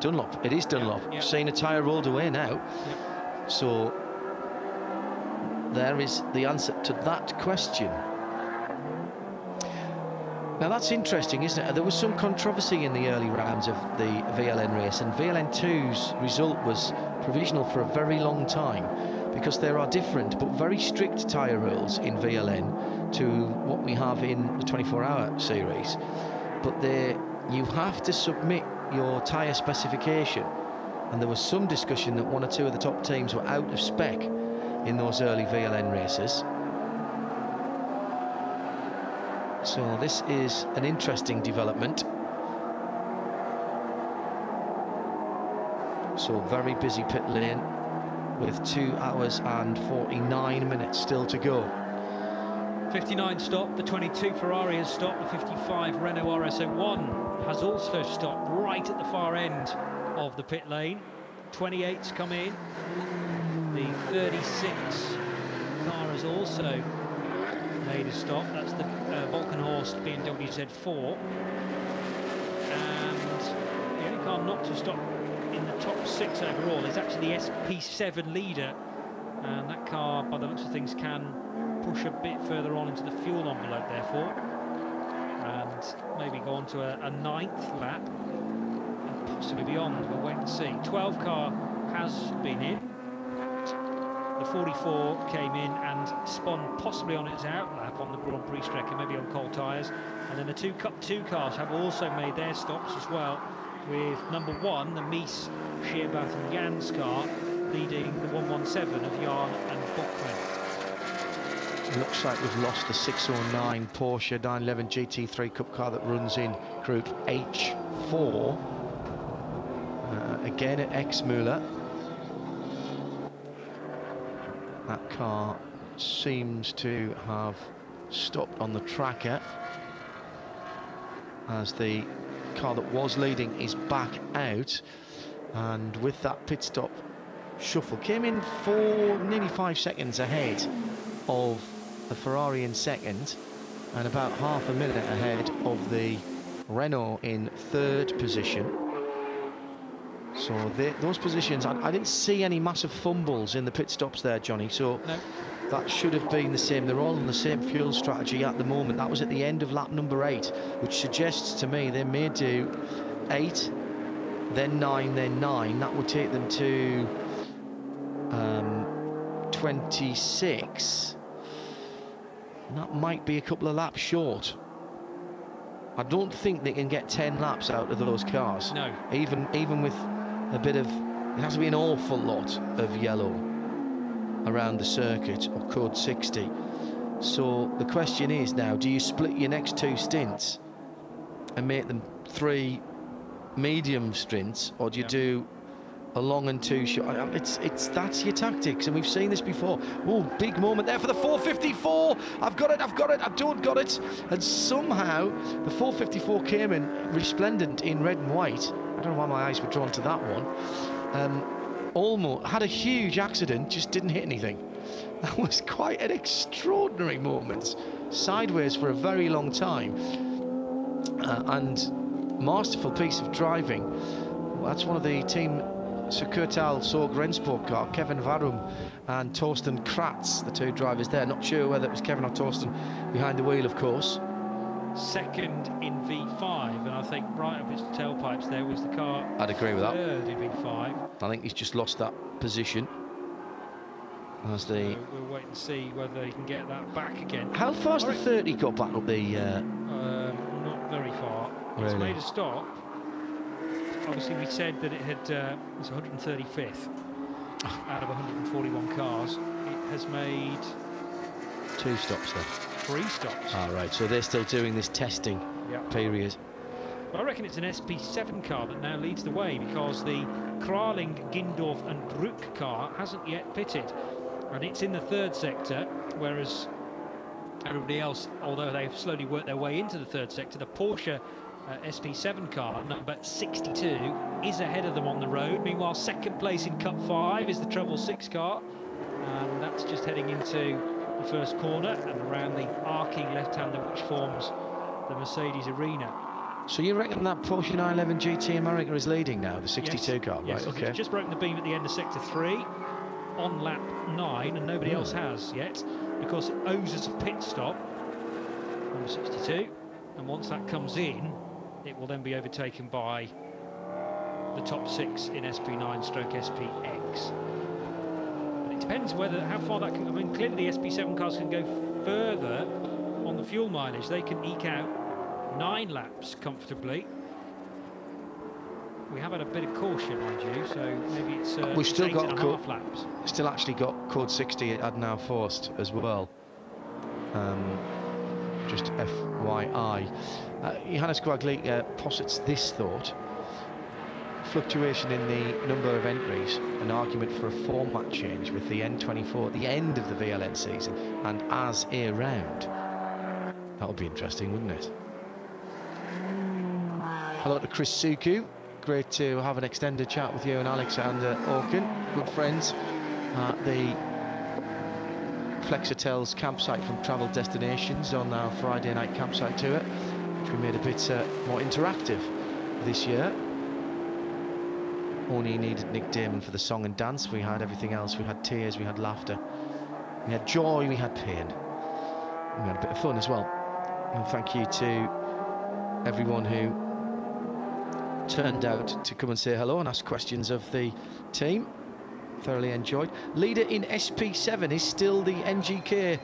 Dunlop. It is Dunlop. Yeah. Seeing a tyre rolled away now. Yeah. So there is the answer to that question. Now that's interesting, isn't it? There was some controversy in the early rounds of the VLN race, and VLN2's result was provisional for a very long time, because there are different but very strict tyre rules in VLN to what we have in the 24-hour series. But you have to submit your tyre specification, and there was some discussion that one or two of the top teams were out of spec in those early VLN races. So this is an interesting development. So very busy pit lane with 2 hours and 49 minutes still to go. 59 stopped, the 22 Ferrari has stopped, the 55 Renault RS01 has also stopped right at the far end of the pit lane. 28's come in, the 36 car has also made a stop. That's the Volkenhorst BMW Z4, and the only car not to stop in the top 6 overall is actually the SP7 leader, and that car, by the looks of things, can push a bit further on into the fuel envelope, therefore, and maybe go on to a 9th lap and possibly beyond. We'll wait and see. 12 car has been in. The 44 came in and spun possibly on its out lap on the Grand Prix Strecke, maybe on cold tyres. And then the two Cup 2 cars have also made their stops as well, with number 1, the Mies, Scheerbath and Jan's car, leading the 117 of Jan and Bockman. Looks like we've lost the 609 Porsche 911 GT3 Cup car that runs in Group H4. Again at Exmüller. That car seems to have stopped on the tracker as the car that was leading is back out, and with that pit stop shuffle came in nearly 5 seconds ahead of the Ferrari in second and about half a minute ahead of the Renault in 3rd position. So those positions, I didn't see any massive fumbles in the pit stops there, Johnny, so no. That should have been the same. They're all on the same fuel strategy at the moment. That was at the end of lap number 8, which suggests to me they may do 8, then 9, then 9. That would take them to 26. And that might be a couple of laps short. I don't think they can get 10 laps out of those cars. No. Even with a bit of, it has to be an awful lot of yellow around the circuit, or code 60. So the question is now, do you split your next 2 stints and make them 3 medium stints, or do you do a long and 2 short? That's your tactics, and we've seen this before. Oh, big moment there for the 454. I've got it, I don't got it. And somehow the 454 came in resplendent in red and white. I don't know why my eyes were drawn to that one. Almost had a huge accident, just didn't hit anything. That was quite an extraordinary moment. Sideways for a very long time. And masterful piece of driving. That's one of the team Securtal Sorg Rensport car, Kevin Varum and Torsten Kratz, the 2 drivers there. Not sure whether it was Kevin or Torsten behind the wheel, of course. Second in V5, and I think right up its tailpipes there was the car. I'd agree with that. Third in V5. I think he's just lost that position. As the we'll wait and see whether he can get that back again. How far's the 30 got back up the? Not very far. Really? It's made a stop. Obviously, we said that it had was 135th out of 141 cars. It has made 2 stops there. 3 stops. All right, so they're still doing this testing period. But I reckon it's an SP7 car that now leads the way, because the Kraling, Gindorf and Druck car hasn't yet pitted, and it's in the 3rd sector, whereas everybody else, although they've slowly worked their way into the 3rd sector, the Porsche SP7 car, number 62, is ahead of them on the road. Meanwhile, 2nd place in Cup 5 is the Treble 6 car, and that's just heading into the first corner and around the arcing left-hander which forms the Mercedes arena. So you reckon that Porsche 911 GT America is leading now, the 62 car? Yes, right, okay. it's just broken the beam at the end of sector 3 on lap 9, and nobody else has yet, because it owes us a pit stop, number 62, and once that comes in, it will then be overtaken by the top 6 in SP9/SPX. But it depends how far that can. I mean, clearly the SP7 cars can go further on the fuel mileage. They can eke out 9 laps comfortably. We have had a bit of caution, mind you, so maybe it's we've still got 8.5 laps. Still actually got code 60 at now forced as well. Just FYI. Johannes Quaglica posits this thought: fluctuation in the number of entries, an argument for a format change with the N24 at the end of the VLN season and as a round. That would be interesting, wouldn't it? Hello to Chris Suku. Great to have an extended chat with you and Alexander Orkin, good friends at the Flexhotels campsite from Travel Destinations on our Friday night campsite tour, which we made a bit more interactive this year. Only needed Nick Damon for the song and dance. We had everything else. We had tears, we had laughter, we had joy, we had pain. We had a bit of fun as well. And thank you to everyone who turned out to come and say hello and ask questions of the team. Thoroughly enjoyed. Leader in SP7 is still the NGK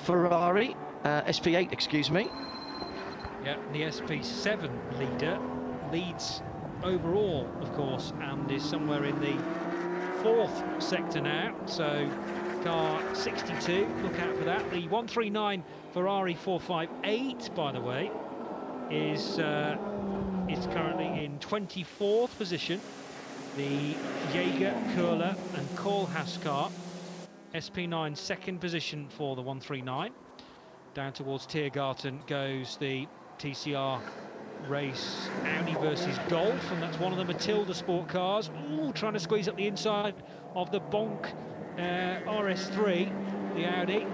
Ferrari, SP8, excuse me. Yeah, the SP7 leader leads overall, of course, and is somewhere in the 4th sector now. So car 62, look out for that. The 139 Ferrari 458, by the way, is currently in 24th position. The Jaeger, Köhler and Kohlhaas car, SP9 second position for the 139. Down towards Tiergarten goes the TCR race Audi versus Golf, and that's one of the Matilda sport cars. Ooh, trying to squeeze up the inside of the Bonk RS3, the Audi.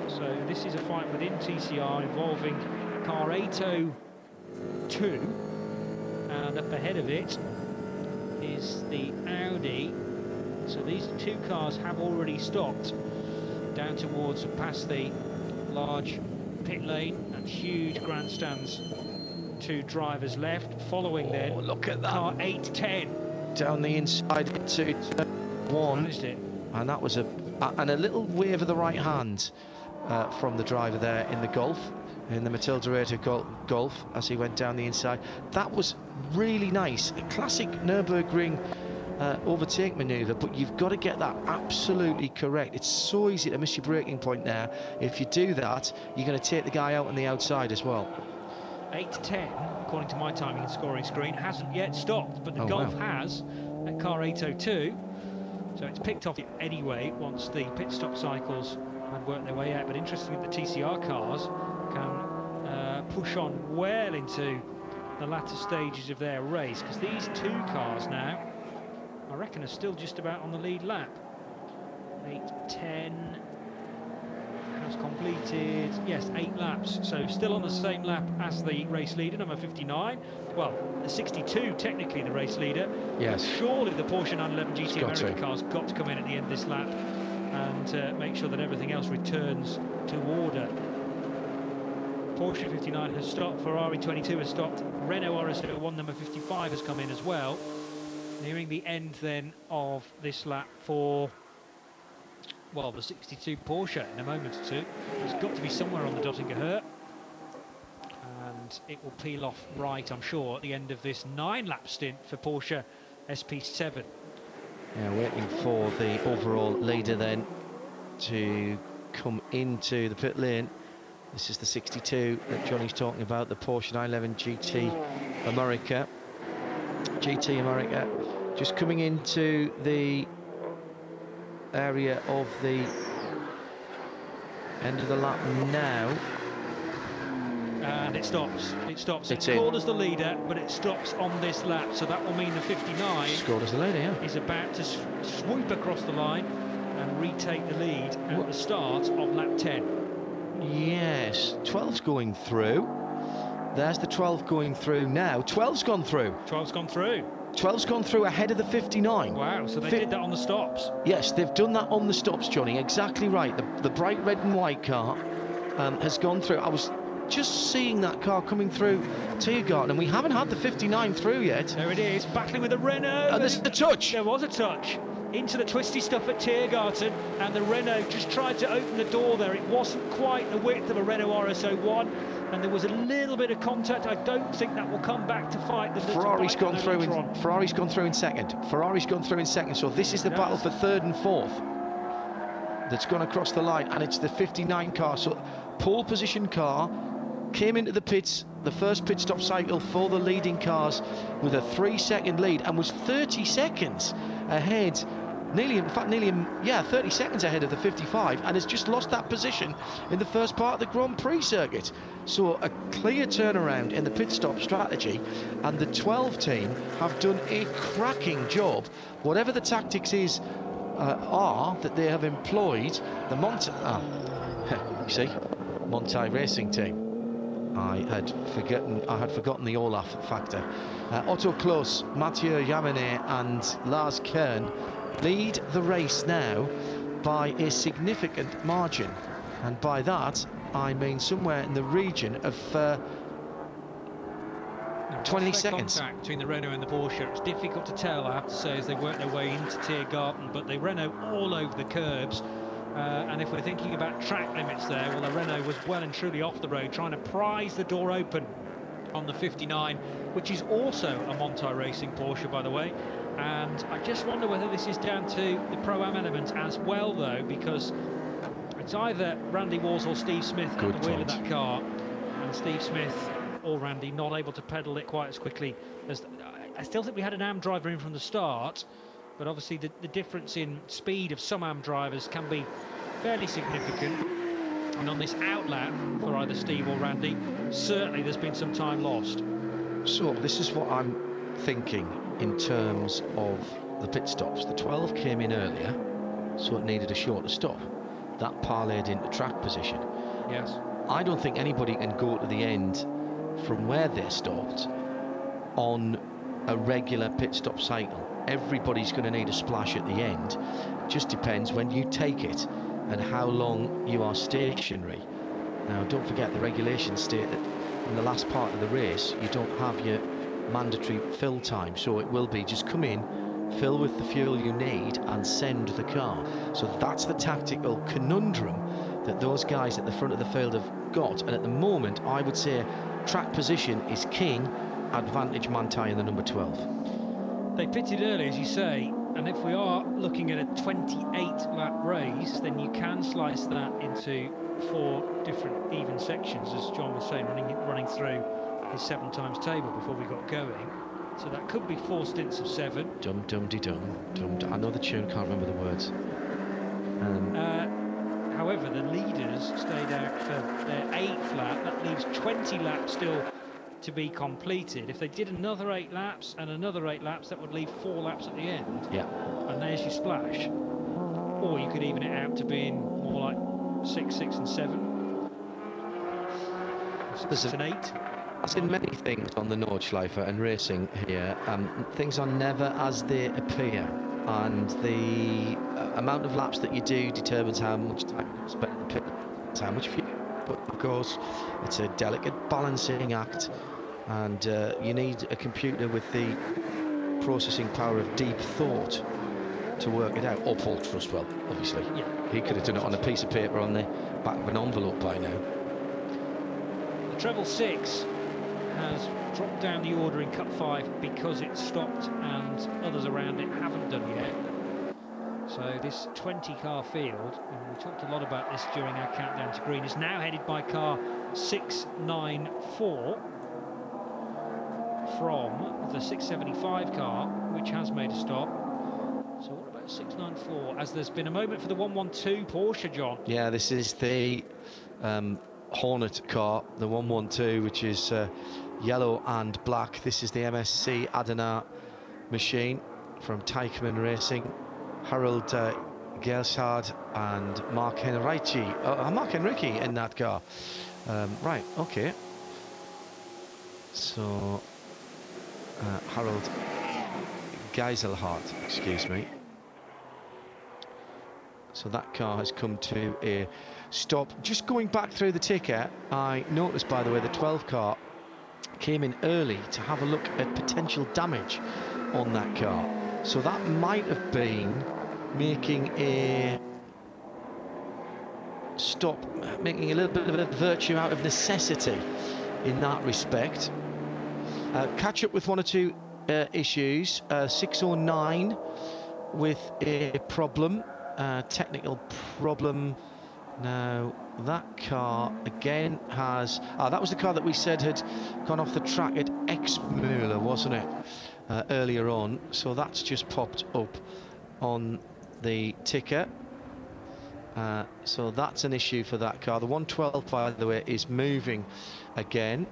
So this is a fight within TCR involving car 802, and up ahead of it is the Audi. So these two cars have already stopped down towards past the large pit lane and huge grandstands. 2 drivers left, following then look at that. Car 810 Down the inside into one. managed it. And that was a little wave of the right hand from the driver there in the Golf, in the Matilda Rater Golf, as he went down the inside. That was really nice. A classic Nürburgring overtake manoeuvre, but you've got to get that absolutely correct. It's so easy to miss your braking point there. If you do that, you're going to take the guy out on the outside as well. 8:10, according to my timing and scoring screen, hasn't yet stopped, but the Golf has at car 802. So it's picked off anyway once the pit stop cycles had worked their way out. But interestingly, the TCR cars can push on well into the latter stages of their race, because these 2 cars now, I reckon, are still just about on the lead lap. 8:10 has completed, yes, 8 laps, so still on the same lap as the race leader, number 59. Well, the 62, technically the race leader. Yes. Surely the Porsche 911 GT America car's got to come in at the end of this lap and make sure that everything else returns to order. Porsche 59 has stopped, Ferrari 22 has stopped, Renault RS01 number 55 has come in as well. Nearing the end then of this lap for, well, the 62 Porsche in a moment or two. It's got to be somewhere on the Dottinger Hurt, and it will peel off right, I'm sure, at the end of this 9-lap stint for Porsche SP7. Yeah, waiting for the overall leader then to come into the pit lane. This is the 62 that Johnny's talking about, the Porsche 911 GT America. GT America just coming into the area of the end of the lap now. And it stops. It's It's scored as the leader, but it stops on this lap. So that will mean the 59 scored as the leader, yeah, is about to swoop across the line and retake the lead at the start of lap 10. Yes, 12's going through. There's the 12 going through now. 12's gone through. 12's gone through. 12's gone through ahead of the 59. Wow, so they did that on the stops. Yes, they've done that on the stops, Johnny. Exactly right. The bright red and white car has gone through. I was just seeing that car coming through Tiergarten, and we haven't had the 59 through yet. There it is, battling with the Renault. And there's a touch. There was a touch into the twisty stuff at Tiergarten, and the Renault just tried to open the door there. It wasn't quite the width of a Renault RS01, and there was a little bit of contact. I don't think that will come back to fight the Ferrari's gone through in second. Ferrari's gone through in second, so this is the battle for third and fourth that's gone across the line, and it's the 59 car. So pole position car came into the pits, the first pit stop cycle for the leading cars, with a 3-second lead, and was 30 seconds ahead, nearly 30 seconds ahead of the 55, and has just lost that position in the first part of the Grand Prix circuit. So a clear turnaround in the pit stop strategy, and the 12 team have done a cracking job. Whatever the tactics are that they have employed, the Monti Racing team. I had forgotten the Olaf factor. Otto Kloss, Mathieu Jaminet and Lars Kern lead the race now by a significant margin, and by that I mean somewhere in the region of 20 seconds. Contact between the Renault and the Porsche. It's difficult to tell, I have to say, as they work their way into Tiergarten, but the Renault all over the curbs. And if we're thinking about track limits there, well, the Renault was well and truly off the road, trying to prise the door open on the 59, which is also a Monti Racing Porsche, by the way. And I just wonder whether this is down to the Pro-Am element as well, though, because it's either Randy Wars or Steve Smith at the wheel of that car, and Steve Smith or Randy not able to pedal it quite as quickly as... I still think we had an AM driver in from the start, but obviously the difference in speed of some AM drivers can be fairly significant. And on this outlap for either Steve or Randy, certainly there's been some time lost. So this is what I'm thinking in terms of the pit stops. The 12 came in earlier, so it needed a shorter stop. That parlayed into track position. Yes. I don't think anybody can go to the end from where they stopped on a regular pit stop cycle. Everybody's going to need a splash at the end. Just depends when you take it and how long you are stationary. Now, don't forget the regulations state that in the last part of the race you don't have your mandatory fill time, so it will be just come in, fill with the fuel you need and send the car. So that's the tactical conundrum that those guys at the front of the field have got, and at the moment I would say track position is king, advantage Manthey in the number 12. They pitted early, as you say, and if we are looking at a 28-lap race, then you can slice that into 4 different even sections, as John was saying, running through his 7 times table before we got going. So that could be 4 stints of 7. Dum dum de dum dum. I know the tune, can't remember the words. However, the leaders stayed out for their 8th lap. That leaves 20 laps still to be completed. If they did another 8 laps and another 8 laps, that would leave 4 laps at the end. Yeah. And there's your splash. Or you could even it out to being more like 6, 6 and 7. 6 and 8. As in many things on the Nordschleife and racing here, things are never as they appear, and the amount of laps that you do determines how much time you spend in the pit, how much fuel. But of course, it's a delicate balancing act, and you need a computer with the processing power of deep thought to work it out. Or Paul Trustwell, obviously. Yeah. He could have done it on a piece of paper on the back of an envelope by now. The treble 6 has dropped down the order in Cup 5 because it stopped and others around it haven't done yet. So this 20-car field, and we talked a lot about this during our countdown to green, is now headed by car 694 from the 675 car, which has made a stop. So what about 694? As there's been a moment for the 112 Porsche, John. Yeah, this is the Hornet car, the 112, which is yellow and black. This is the MSC ADAC machine from Teichmann Racing. Harold Gershard and Mark Henrici in that car. Right, okay. So Harold Geiselhardt, excuse me. So that car has come to a stop. Just going back through the ticket, I noticed, by the way, the 12 car came in early to have a look at potential damage on that car. So that might have been making a stop, making a little bit of a virtue out of necessity in that respect. Catch up with one or two issues. 609 with a problem, technical problem. Now that car again has, that was the car that we said had gone off the track at Exmüller, wasn't it, earlier on? So that's just popped up on the ticker. So that's an issue for that car. The 112, by the way, is moving again.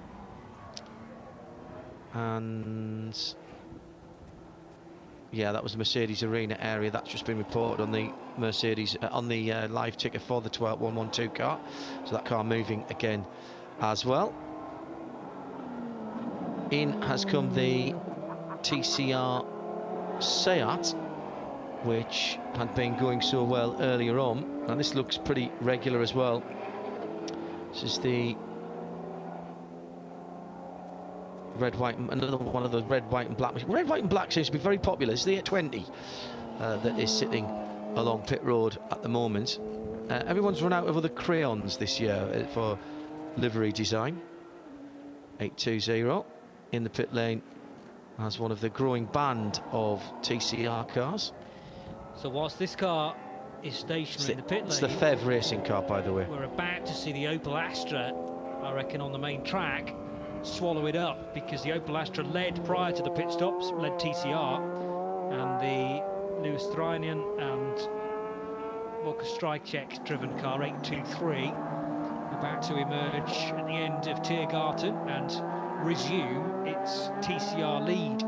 And yeah, that was the Mercedes Arena area. That's just been reported on the Mercedes, on the live ticker for the 112 car. So that car moving again as well. In has come the TCR Seat, which had been going so well earlier on, and this looks pretty regular as well. This is the red, white, another one of the red, white and black. Red, white and black seems to be very popular. It's the 820 that is sitting along pit road at the moment. Everyone's run out of other crayons this year for livery design. 820 in the pit lane as one of the growing band of TCR cars. So whilst this car is stationary in the pit lane, it's the FEV racing car, by the way. We're about to see the Opel Astra, I reckon, on the main track swallow it up, because the Opel Astra led prior to the pit stops, led TCR, and the Lewis Thrynion and Volker Strychek driven car 823 about to emerge at the end of Tiergarten and resume its TCR lead.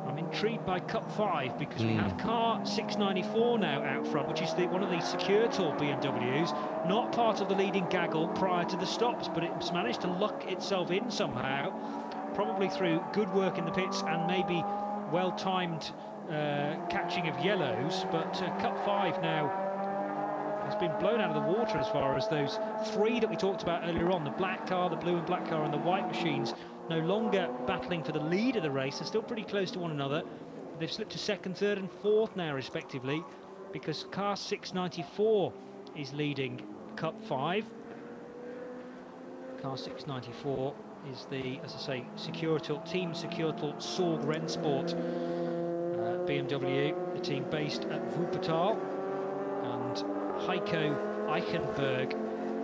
I'm intrigued by Cup 5 because we have car 694 now out front, which is one of the Secure Tour BMWs, not part of the leading gaggle prior to the stops, but it's managed to luck itself in somehow, probably through good work in the pits and maybe well-timed catching of yellows. But Cup 5 now has been blown out of the water as far as those three that we talked about earlier on, the black car, the blue and black car and the white machines, no longer battling for the lead of the race. They're still pretty close to one another. They've slipped to second, third and fourth now respectively, because car 694 is leading Cup 5. Car 694 is the, as I say, Team Securital Sorg Rennsport BMW, the team based at Wuppertal, and Heiko Eichenberg,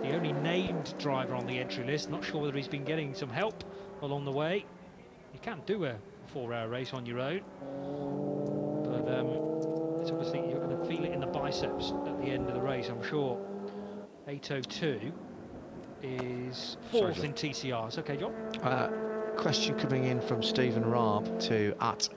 the only named driver on the entry list. Not sure whether he's been getting some help along the way. You can't do a 4-hour race on your own, but it's obviously you're going to feel it in the biceps at the end of the race, I'm sure. 802 is fourth in TCRs. Okay, John. Question coming in from Stephen Raab to at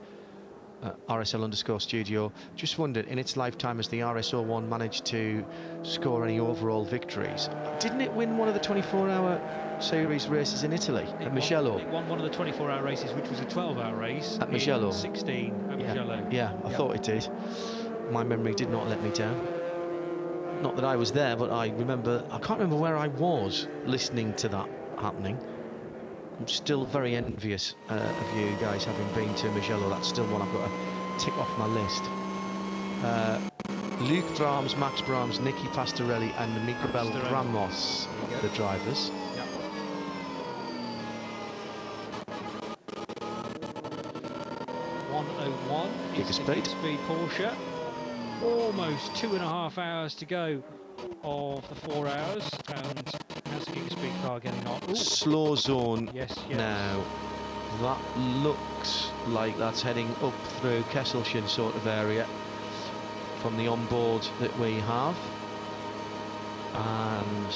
RSL_studio. Just wondered, in its lifetime, has the RS01 managed to score any overall victories? Didn't it win one of the 24-hour series races in Italy at Mugello? It won one of the 24-hour races, which was a 12-hour race at Mugello. 16 at Mugello. Yeah, I thought it did. My memory did not let me down. Not that I was there, but I can't remember where I was listening to that happening. I'm still very envious of you guys having been to Mugello. That's still one I've got to tick off my list. Luke Brahms, Max Brahms, Nicky Pastorelli and Miguel Ramos, the drivers. Yep. 101 is the Gigaspeed Porsche. Almost 2.5 hours to go of the 4 hours, and how's the Gigaspeed car getting on? Slow zone. Yes. Now that looks like that's heading up through Kesselchen sort of area from the onboard that we have, and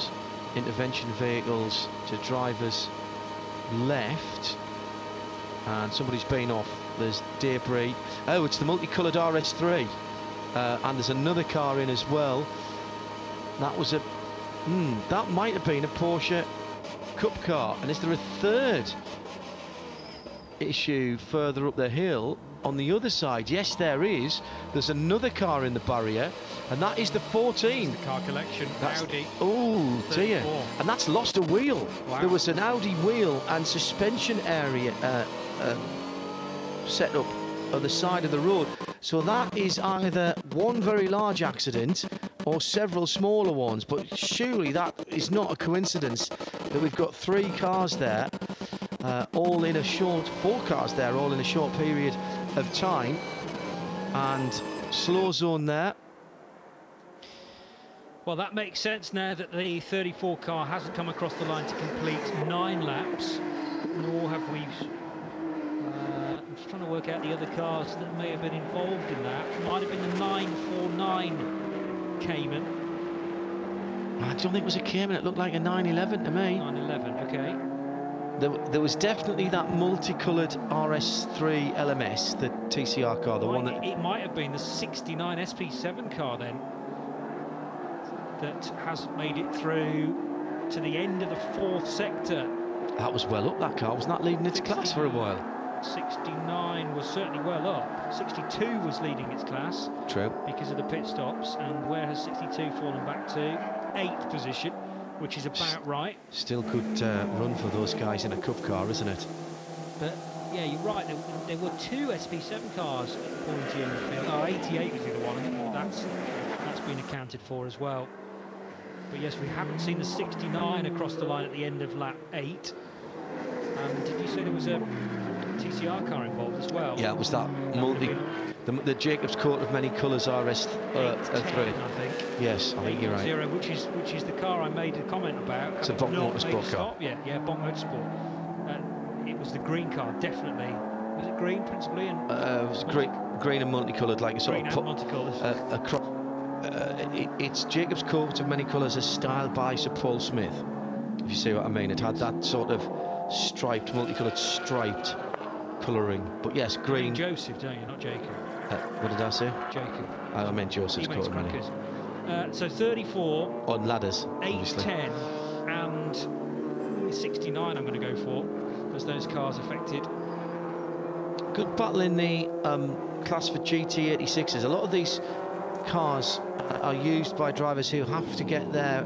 intervention vehicles to drivers left, and somebody's been off. There's debris. Oh, it's the multicoloured RS3, and there's another car in as well. That was a that might have been a Porsche Cup car. And is there a third issue further up the hill on the other side. Yes, there is. There's another car in the barrier, and that is the 14. The car collection, Audi. Oh dear, 34. and that's lost a wheel. Wow. There was an Audi wheel and suspension area set up on the side of the road. So that is either one very large accident or several smaller ones, but surely that is not a coincidence that we've got 3 cars there, all in a short, 4 cars there, all in a short period of time. And slow zone there. Well, that makes sense now that the 34 car hasn't come across the line to complete 9 laps, nor have we... I'm just trying to work out the other cars that may have been involved in that. Might have been the 949 Cayman. I don't think it was a Cayman, it looked like a 911 to me. 911, okay. There was definitely that multicoloured RS3 LMS, the TCR car, the one that... It might have been the 69 SP7 car then, that has made it through to the end of the 4th sector. That was well up, that car. Wasn't that leading its class for a while? 69 was certainly well up. 62 was leading its class. True. Because of the pit stops. And where has 62 fallen back to? 8th position, which is about right. Still good run for those guys in a cup car, isn't it? But yeah, you're right. There were 2 SP7 cars pointing in the field. Oh, 88 was the other one. That's been accounted for as well. But yes, we haven't seen the 69 across the line at the end of lap 8. And did you say there was a TCR car involved as well? Yeah, it was that the Jacobs Court of many colours RS3. I think. Yes, I think you're right. 0, which is the car I made a comment about. It's a Bonk Motorsport car. Yeah, Bonk Motorsport. It was the green car, definitely. Was it green principally? And it was green and multicoloured, like a sort of multicoloured. It's Jacobs Court of many colours, as styled by Sir Paul Smith. If you see what I mean, it had that sort of striped, multicoloured, striped colouring. But yes, green. Joseph, don't you? Not Jacob. What did I say? Jacob. I meant Joseph's Court of many. So 34 on ladders. 8, obviously. 10, and 69. I'm going to go for, as those cars affected. Good battle in the class for GT86s. A lot of these cars are used by drivers who have to get their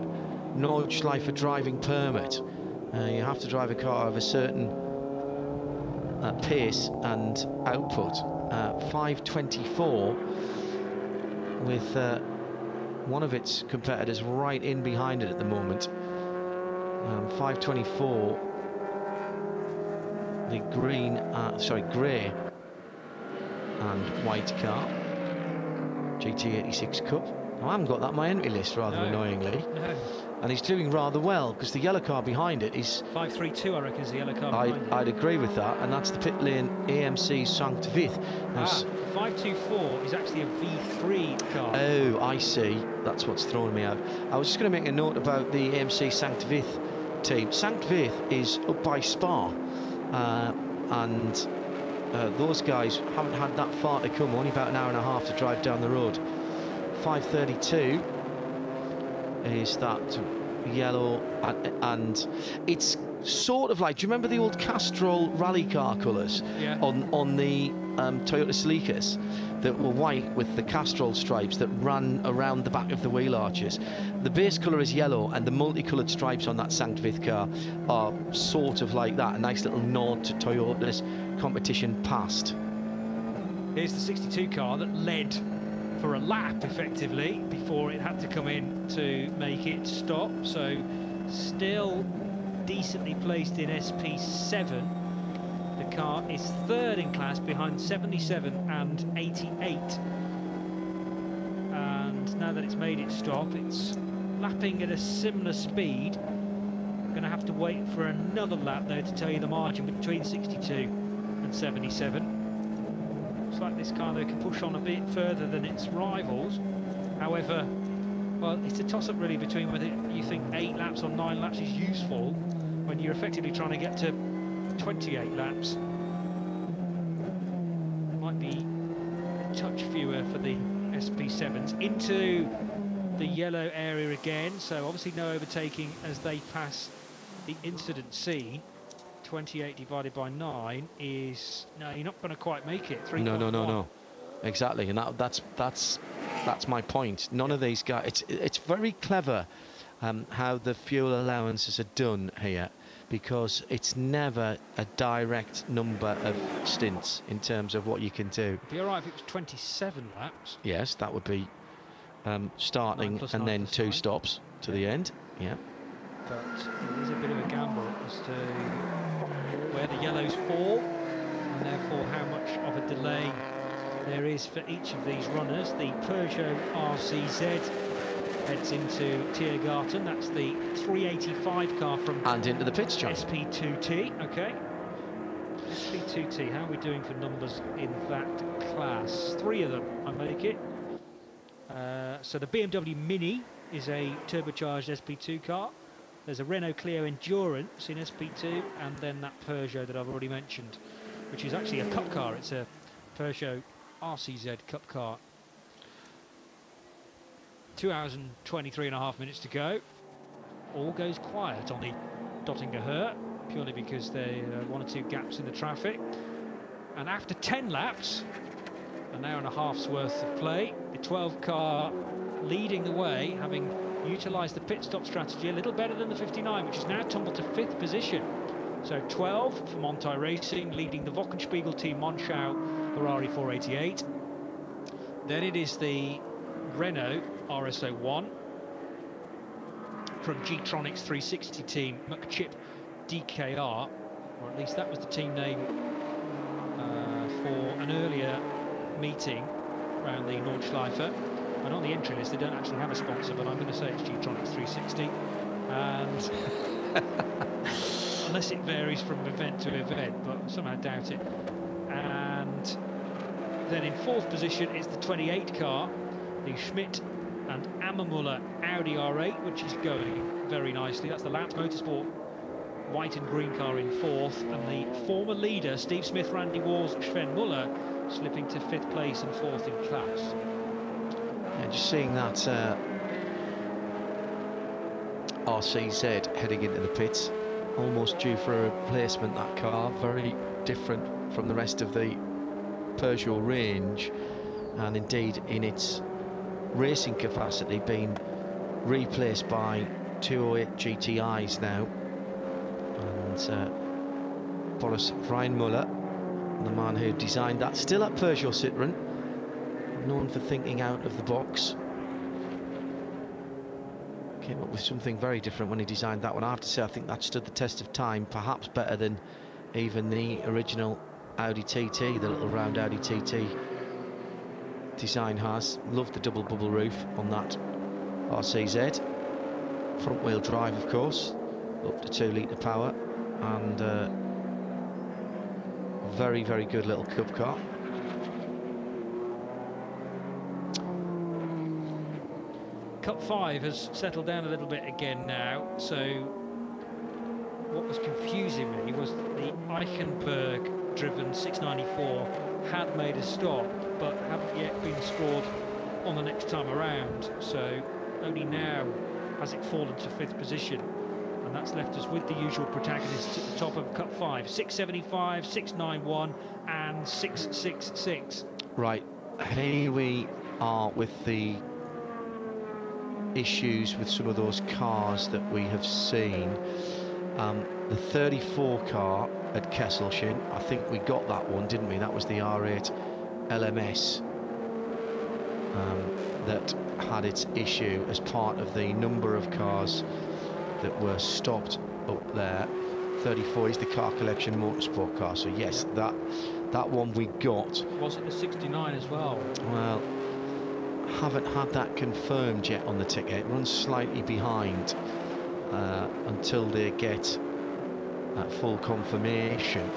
Nordschleife driving permit. You have to drive a car of a certain pace and output. 524 with one of its competitors right in behind it at the moment. 524, the green, grey and white car, GT86 Cup. I haven't got that on my entry list, rather annoyingly. No. And he's doing rather well, because the yellow car behind it is... 532, I reckon, is the yellow car behind it. I'd agree with that, and that's the pit lane AMC Sankt Vith. 524 is actually a V3 car. Oh, I see. That's what's throwing me out. I was just going to make a note about the AMC Sankt Vith team. Sankt Vith is up by Spa, and those guys haven't had that far to come, only about an hour and a half to drive down the road. 532 is that yellow, and it's sort of like, do you remember the old Castrol rally car colours? Yeah. on the Toyota Celica's that were white with the Castrol stripes that ran around the back of the wheel arches? The base colour is yellow, and the multicoloured stripes on that Sankt Vith car are sort of like that, a nice little nod to Toyota's competition past. Here's the 62 car that led for a lap effectively before it had to come in to make it stop. So still decently placed in SP7. The car is 3rd in class behind 77 and 88. And now that it's made it stop, it's lapping at a similar speed. I'm going to have to wait for another lap though to tell you the margin between 62 and 77. Looks like this car though can push on a bit further than its rivals. However, well, it's a toss-up really between whether you think 8 laps or 9 laps is useful when you're effectively trying to get to 28 laps. Might be a touch fewer for the SP7s. Into the yellow area again, so obviously no overtaking as they pass the incident scene. 28 divided by 9 is... No, you're not going to quite make it. 3.1. No. Exactly, and that's my point. None of these guys... It's very clever how the fuel allowances are done here, because it's never a direct number of stints in terms of what you can do. It'd be all right if it was 27 laps. Yes, that would be starting and then 2 stops to the end. Yeah. But it is a bit of a gamble as to where the yellows fall, and therefore how much of a delay there is for each of these runners. The Peugeot RCZ heads into Tiergarten. That's the 385 car from... And into the pits, John. SP2T, okay. SP2T, how are we doing for numbers in that class? 3 of them, I make it. So the BMW Mini is a turbocharged SP2 car. There's a Renault Clio Endurance in SP2, and then that Peugeot that I've already mentioned, which is actually a cup car. It's a Peugeot RCZ cup car. 2 hours and 23.5 minutes to go. All goes quiet on the Dottinger Her, purely because there are 1 or 2 gaps in the traffic. And after 10 laps, an hour and a half's worth of play, the 12 car leading the way, having utilised the pit stop strategy a little better than the 59, which is now tumbled to 5th position. So 12 for Monti Racing, leading the Wochenspiegel team Monschau Ferrari 488. Then it is the Renault RS01 from G-Tronics 360 team McChip DKR, or at least that was the team name for an earlier meeting around the Nordschleife. And on the entry list, they don't actually have a sponsor, but I'm going to say it's G-Tronics 360. And unless it varies from event to event, but I somehow doubt it. And then in 4th position is the 28 car, the Schmidt and Ammermuller Audi R8, which is going very nicely. That's the Lance Motorsport white and green car in 4th, and the former leader, Steve Smith, Randy Walls, Sven Muller, slipping to 5th place and 4th in class. Yeah, just seeing that RCZ heading into the pits, almost due for a replacement, that car. Very different from the rest of the Peugeot range, and indeed in its racing capacity being replaced by 208 GTIs now. And Boris Reinmuller, the man who designed that, still at Peugeot Citroën, known for thinking out of the box. Came up with something very different when he designed that one. I have to say, I think that stood the test of time, perhaps better than even the original Audi TT, the little round Audi TT design has. Loved the double bubble roof on that RCZ. Front wheel drive, of course, up to 2 litre power, and very, very good little cup car. Cup 5 has settled down a little bit again now, so what was confusing me was that the Eichenberg driven 694 had made a stop but hadn't yet been scored on the next time around, so only now has it fallen to 5th position, and that's left us with the usual protagonists at the top of Cup 5, 675, 691 and 666. Right, here we are with the issues with some of those cars that we have seen. The 34 car at Kesselchen, I think we got that one, didn't we? That was the R8 LMS that had its issue as part of the number of cars that were stopped up there. 34 is the car collection motorsport car, so yes, that one we got. Was it the 69 as well? Well, haven't had that confirmed yet on the ticket. It runs slightly behind until they get that full confirmation,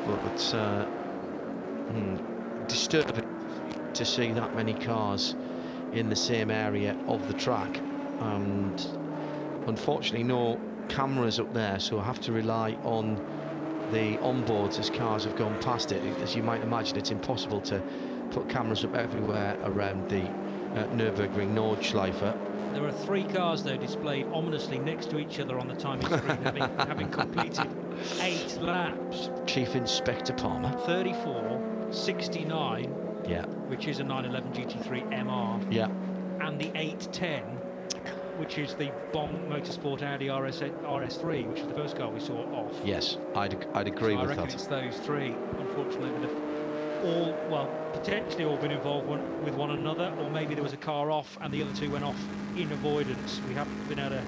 but it's disturbing to see that many cars in the same area of the track, and unfortunately no cameras up there, so I have to rely on the onboards as cars have gone past it. As you might imagine, it's impossible to put cameras up everywhere around the Nürburgring Nordschleife. There are 3 cars though displayed ominously next to each other on the timing screen, having completed 8 laps. Chief Inspector Palmer. 34.69. Yeah. Which is a 911 GT3 MR. Yeah. And the 810, which is the Bomb Motorsport Audi RS3, which is the first car we saw off. Yes, I'd agree so with I reckon that. it's those three, unfortunately, that have all, well, potentially all been involved with one another, or maybe there was a car off and the other two went off in avoidance. We haven't been able to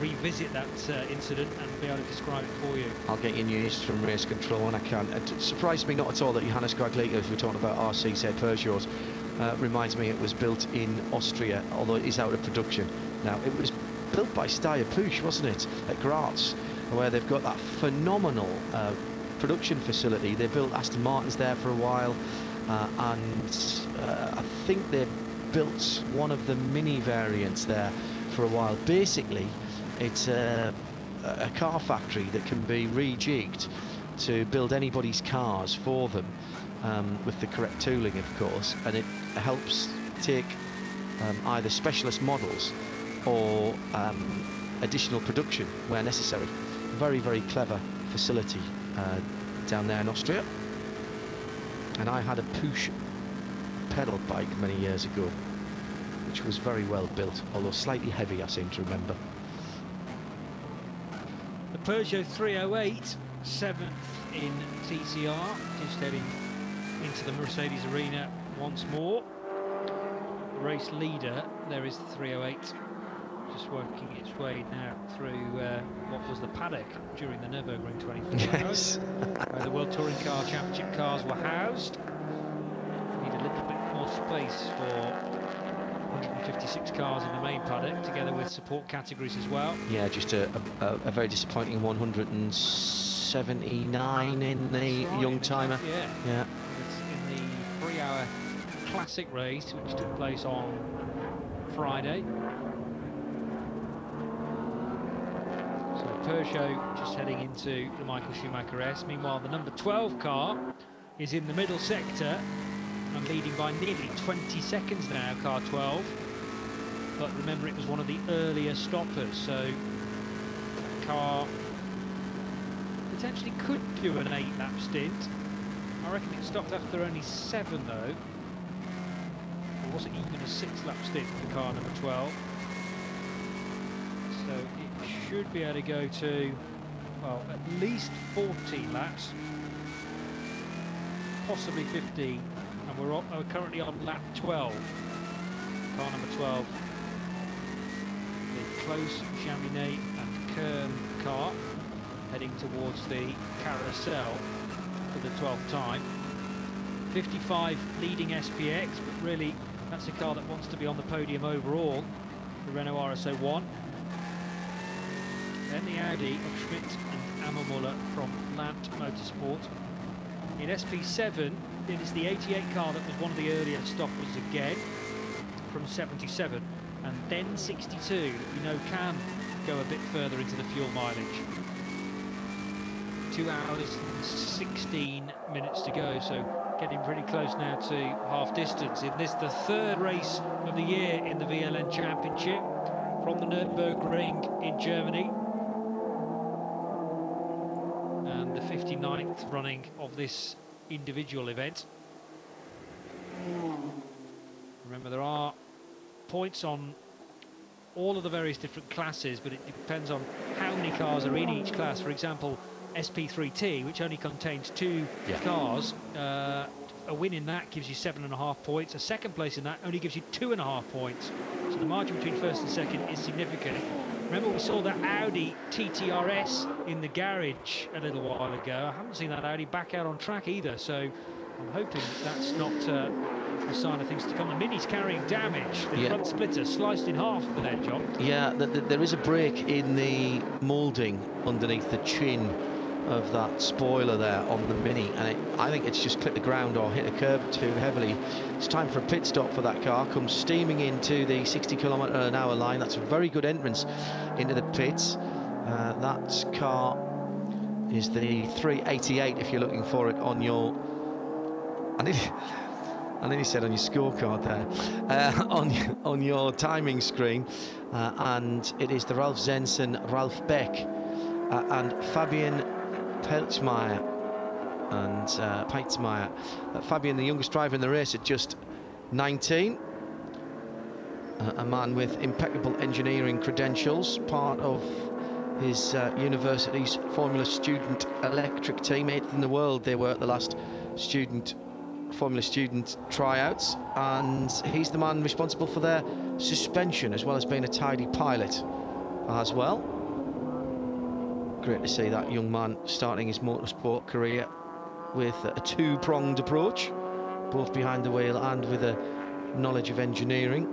revisit that incident and be able to describe it for you. I'll get you news from race control when I can. It surprised me not at all that Johannes Graglica, if we're talking about RC, said Peugeots. Reminds me it was built in Austria, although it is out of production now. It was built by Steyr Puch, wasn't it, at Graz, where they've got that phenomenal production facility. They built Aston Martins there for a while, and I think they built one of the mini variants there for a while. Basically, it's a car factory that can be rejigged to build anybody's cars for them, with the correct tooling, of course, and it helps take either specialist models or additional production where necessary. Very, very clever facility down there in Austria. And I had a Puch pedal bike many years ago, which was very well built, although slightly heavy, I seem to remember. The Peugeot 308, 7th in TCR, just heading into the Mercedes arena once more. The race leader, there is the 308, just working its way now through what was the paddock during the Nürburgring 24 hours, where the World Touring Car Championship cars were housed. Need a little bit more space for 156 cars in the main paddock, together with support categories as well. Yeah, just a very disappointing 179 in the young timer. Yeah. It's in the 3-hour classic race, which took place on Friday. So Peugeot just heading into the Michael Schumacher S. Meanwhile, the number 12 car is in the middle sector and leading by nearly 20 seconds now, car 12. But remember, it was one of the earlier stoppers, so the car potentially could do an 8-lap stint. I reckon it stopped after only 7 though. It wasn't even a 6-lap stint for car number 12. So it should be able to go to, well, at least 40 laps, possibly 50, and we're currently on lap 12. Car number 12, the close Jaminet and Kern car, heading towards the carousel for the 12th time. 55 leading SPX, but really that's a car that wants to be on the podium overall, the Renault RS01. Then the Audi of Schmidt and Ammermuller from Lant Motorsport. In SP7, it is the 88 car that was one of the earlier stoppers again, from 77, and then 62 that we know can go a bit further into the fuel mileage. 2 hours and 16 minutes to go, so getting pretty close now to half distance. In this, the 3rd race of the year in the VLN Championship from the Nürburgring in Germany, and the 59th running of this individual event. Remember, there are points on all of the various different classes, but it depends on how many cars are in each class. For example, SP3T, which only contains 2 cars, a win in that gives you 7.5 points. A second place in that only gives you 2.5 points. So the margin between first and second is significant. Remember, we saw that Audi TTRS in the garage a little while ago. I haven't seen that Audi back out on track either, so I'm hoping that's not a sign of things to come. The Mini's carrying damage. The front splitter sliced in half with that job. Yeah, there is a break in the moulding underneath the chin of that spoiler there on the Mini, and I think it's just clipped the ground or hit a curb too heavily. It's time for a pit stop for that car. Comes steaming into the 60 km/h line. That's a very good entrance into the pits. That car is the 388 if you're looking for it on your... I nearly said on your scorecard there, on your timing screen, and it is the Ralf Zensen Ralf Beck and Fabian Peltzmeier. And Peitzmeier. Fabian, the youngest driver in the race at just 19. A man with impeccable engineering credentials, part of his university's Formula Student Electric team, 8th in the world they were at the last Formula Student tryouts, and he's the man responsible for their suspension, as well as being a tidy pilot as well. Great to see that young man starting his motorsport career with a two-pronged approach, both behind the wheel and with a knowledge of engineering.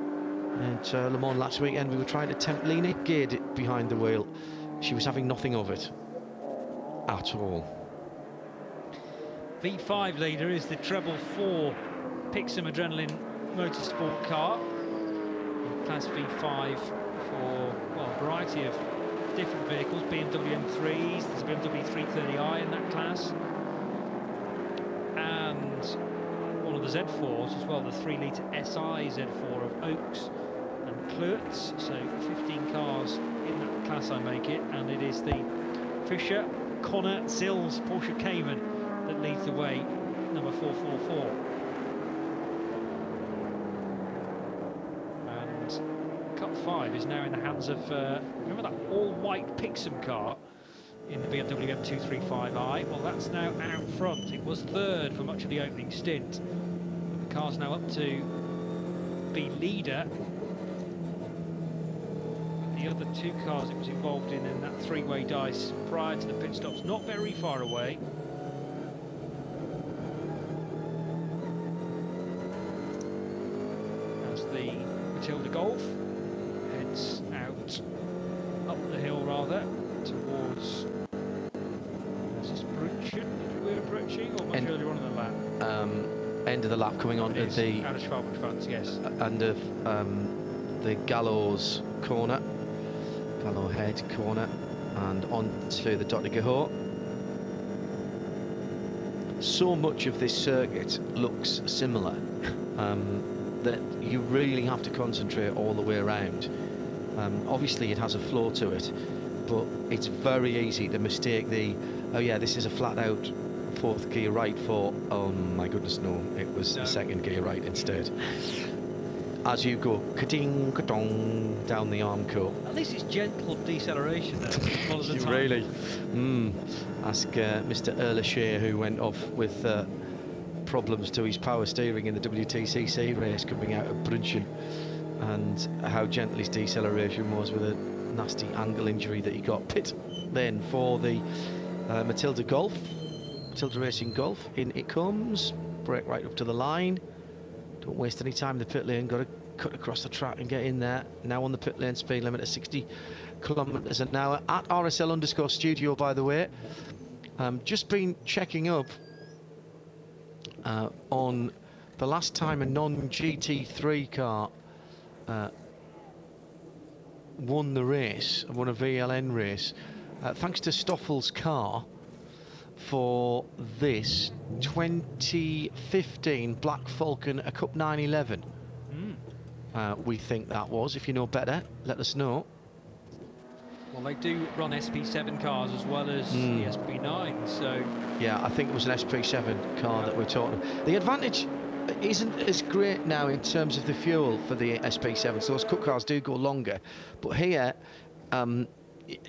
At Le Mans last weekend, we were trying to tempt Lena Gid behind the wheel. She was having nothing of it at all. V5 leader is the treble 4 Pixum Adrenaline Motorsport car. Class V5 for, well, a variety of different vehicles, BMW M3s, there's a BMW 330i in that class. And one of the Z4s as well, the 3-litre SI Z4 of Oaks and Klurtz. So 15 cars in that class, I make it, and it is the Fischer Connor Zills Porsche Cayman that leads the way, number 444. And Cup 5 is now in the hands of, remember that all-white Pixum car in the BMW M235i? Well, that's now out front. It was third for much of the opening stint. The car's now up to be leader. The other two cars it was involved in that three-way dice prior to the pit stops, not very far away. As the Matilda Golf heads out, up the hill rather, towards we're approaching, or much earlier on in the lap? End of the lap, coming on to the out of Schwalbe front, yes. End of the Gallows corner, Gallow Head corner, and on to the Dr. Gahor. So much of this circuit looks similar that you really have to concentrate all the way around. Obviously, it has a floor to it, but it's very easy to mistake the, oh yeah, this is a flat out fourth gear right for, oh my goodness, no, it was a second gear right instead. As you go ka-ding, ka-dong down the Armco. At least it's gentle deceleration though, as well as the time. Really? Ask Mr. Erlachey, who went off with problems to his power steering in the WTCC race coming out of Brunchen, and how gentle his deceleration was with a nasty ankle injury that he got. Pit then for the Matilda Golf, Matilda Racing Golf. In it comes, brake right up to the line. Don't waste any time in the pit lane, got to cut across the track and get in there. Now on the pit lane, speed limit of 60 kilometres an hour at RSL_studio, by the way. Just been checking up on the last time a non-GT3 car won the race, won a VLN race, thanks to Stoffel's car for this 2015 Black Falcon, a Cup 911. We think that was. If you know better, let us know. Well, they do run SP7 cars as well as the SP9, so... Yeah, I think it was an SP7 car that we're talking. The advantage isn't as great now in terms of the fuel for the SP7, so those Cup cars do go longer. But here,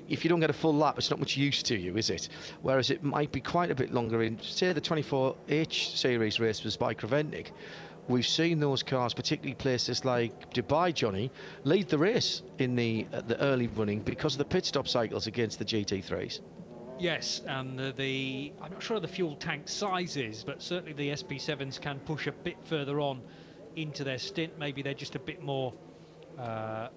if you don't get a full lap, it's not much use to you, is it? Whereas it might be quite a bit longer in, say, the 24H series race was by Creventic. We've seen those cars, particularly places like Dubai, Johnny, lead the race in the early running because of the pit stop cycles against the GT3s. Yes, and I'm not sure of the fuel tank sizes, but certainly the SP7s can push a bit further on into their stint. Maybe they're just a bit more... but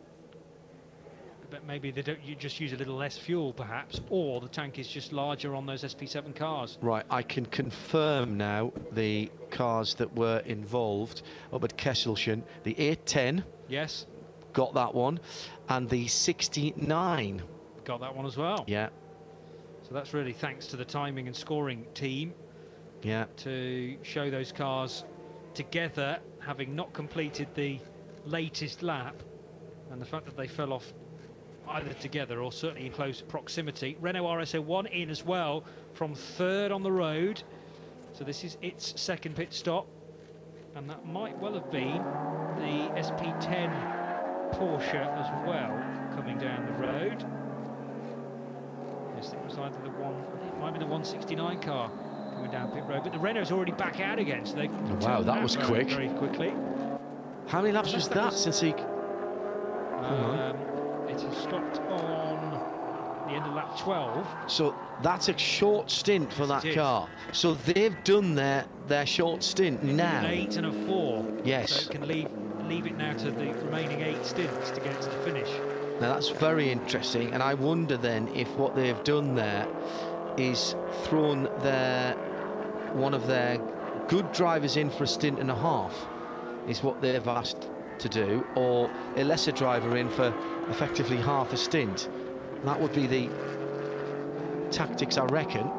maybe they don't. You just use a little less fuel, perhaps, or the tank is just larger on those SP7 cars. Right, I can confirm now the cars that were involved up at Kesselchen. The 810, yes, got that one, and the 69 got that one as well. Yeah. So that's really thanks to the timing and scoring team. Yeah. To show those cars together, having not completed the latest lap, and the fact that they fell off either together or certainly in close proximity. Renault RS01 in as well from third on the road. So this is its second pit stop. And that might well have been the SP10 Porsche as well coming down the road. Yes, it was either the one, it might be the 169 car coming down pit road, but the Renault's already back out again, so they wow, that was quick. Very quickly. How many laps was that since he... It has stopped on the end of lap 12. So that's a short stint for that car. So they've done their short stint now. An 8 and a 4. Yes. So it can leave it now to the remaining 8 stints to get to the finish. Now that's very interesting, and I wonder then if what they've done there is thrown one of their good drivers in for a stint and a half, is what they've asked to do, or a lesser driver in for effectively half a stint. That would be the tactics, I reckon.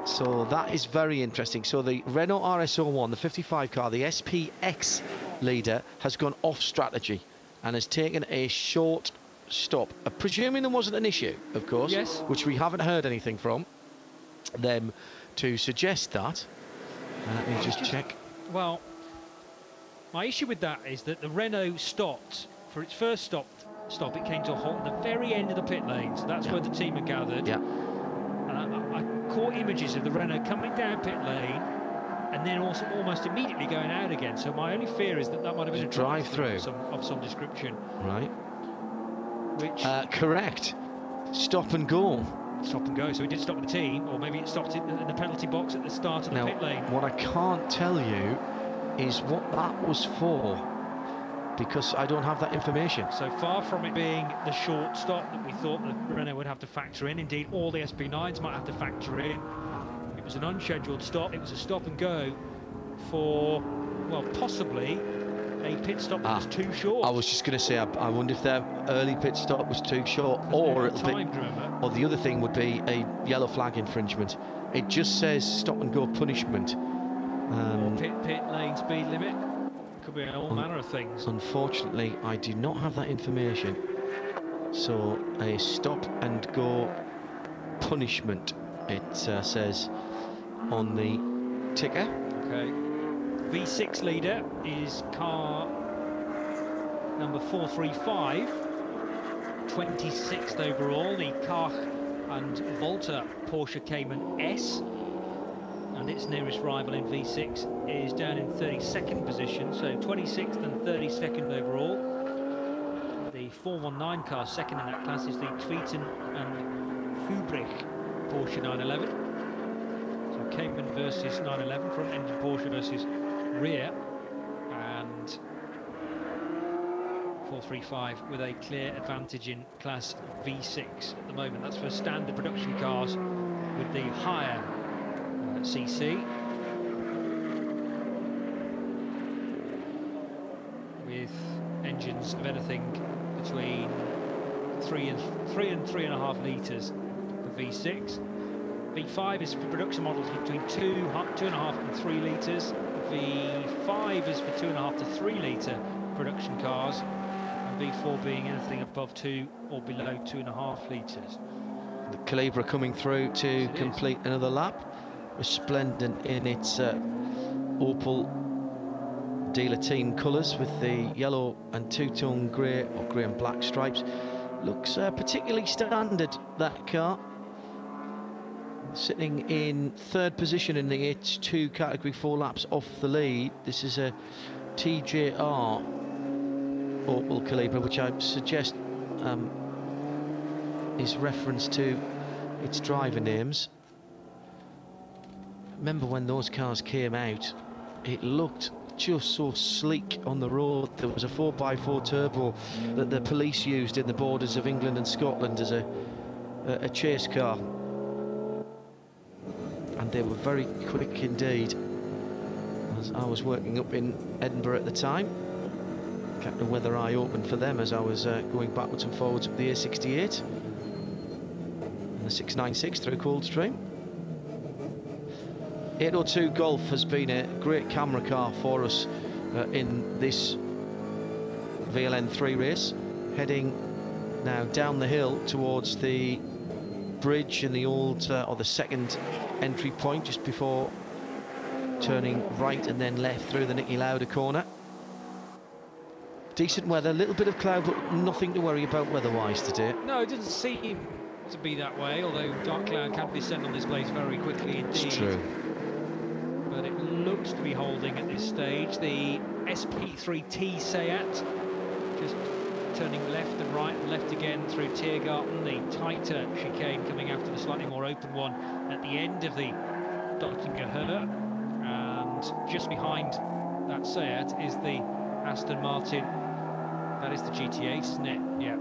So that is very interesting. So the Renault RS01, the 55 car, the SPX leader, has gone off strategy and has taken a short stop, presuming there wasn't an issue, of course. Yes. Which we haven't heard anything from them to suggest that. Let me just check. Well, my issue with that is that the Renault stopped for its first stop. It came to a halt at the very end of the pit lane, so that's where the team had gathered. Yeah. And I caught images of the Renault coming down pit lane and then also almost immediately going out again. So my only fear is that that might have been a drive-through of some description. Right. Which correct. Stop and go. Stop and go. So he did stop the team, or maybe it stopped in the penalty box at the start of the pit lane. What I can't tell you is what that was for, because I don't have that information. So far from it being the short stop that we thought that Renault would have to factor in, indeed all the SP9s might have to factor in, it was an unscheduled stop. It was a stop and go for, well, possibly a pit stop that was too short. I was just going to say, I wonder if their early pit stop was too short, or the other thing would be a yellow flag infringement. It just says stop and go punishment. Or pit lane speed limit. Could be all manner of things. Unfortunately, I do not have that information. So a stop and go punishment, it says on the ticker. Okay. V6 leader is car number 435, 26th overall, the Kach and Volta Porsche Cayman S. And its nearest rival in V6 is down in 32nd position, so 26th and 32nd overall. The 419 car second in that class is the Tweeten and Fubrich Porsche 911. So Cayman versus 911, front engine Porsche versus rear, and 435 with a clear advantage in class V6 at the moment. That's for standard production cars with the higher CC, with engines of anything between 3 and 3.5 litres for V6. V5 is for production models between 2.5 and 3 litres. V5 is for 2.5 to 3 litre production cars, and V4 being anything above 2 or below 2.5 litres. The Calibra coming through to complete another lap. Resplendent in its Opel dealer team colours with the yellow and two-tone grey or grey and black stripes. Looks particularly standard, that car. Sitting in third position in the H2 category, 4 laps off the lead. This is a TJR Opel Calibra, which I suggest is reference to its driver names. Remember when those cars came out, it looked just so sleek on the road. There was a 4x4 turbo that the police used in the borders of England and Scotland as a chase car, and they were very quick indeed. As I was working up in Edinburgh at the time, kept a weather eye open for them as I was going backwards and forwards up the A68 and the 696 through Coldstream. 802 Golf has been a great camera car for us in this VLN 3 race, heading now down the hill towards the bridge and the old, or the second entry point, just before turning right and then left through the Nicky Lauda corner. Decent weather, a little bit of cloud, but nothing to worry about weather-wise today. No, it doesn't seem to be that way, although dark cloud can descend on this place very quickly indeed. It's true. But it looks to be holding at this stage. The SP3T Seat just turning left and right and left again through Tiergarten, the tighter chicane coming after the slightly more open one at the end of the Dottinger Höhe. And just behind that Seat is the Aston Martin. That is the GT8, isn't it? Yeah.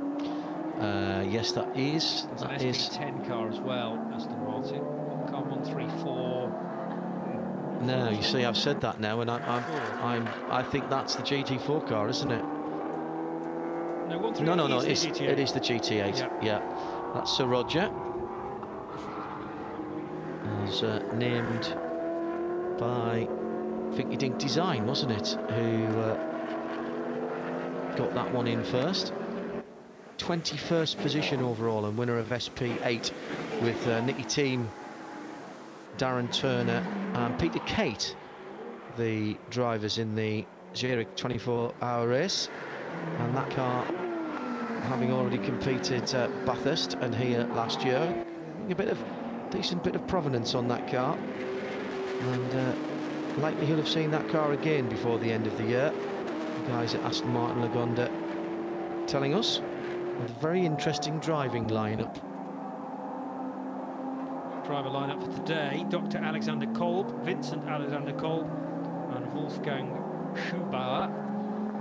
Yes, that is. It's an SP10 car as well, Aston Martin. Car 134. No, you see, I've said that now, and I think that's the GT4 car, isn't it? No, 134. No, it is the GT8. Yeah, that's Sir Roger. As named by Finky Dink Design, wasn't it? Who got that one in first. 21st position overall and winner of SP8 with Nicky Team, Darren Turner and Peter Kate, the drivers in the Zurich 24-hour race. And that car, having already competed at Bathurst and here last year, decent bit of provenance on that car, and likely he'll have seen that car again before the end of the year. The guys at Aston Martin Lagonda telling us, with a very interesting driving lineup. Driver lineup for today: Dr. Alexander Kolb, Vincent Alexander Kolb, and Wolfgang Schubauer.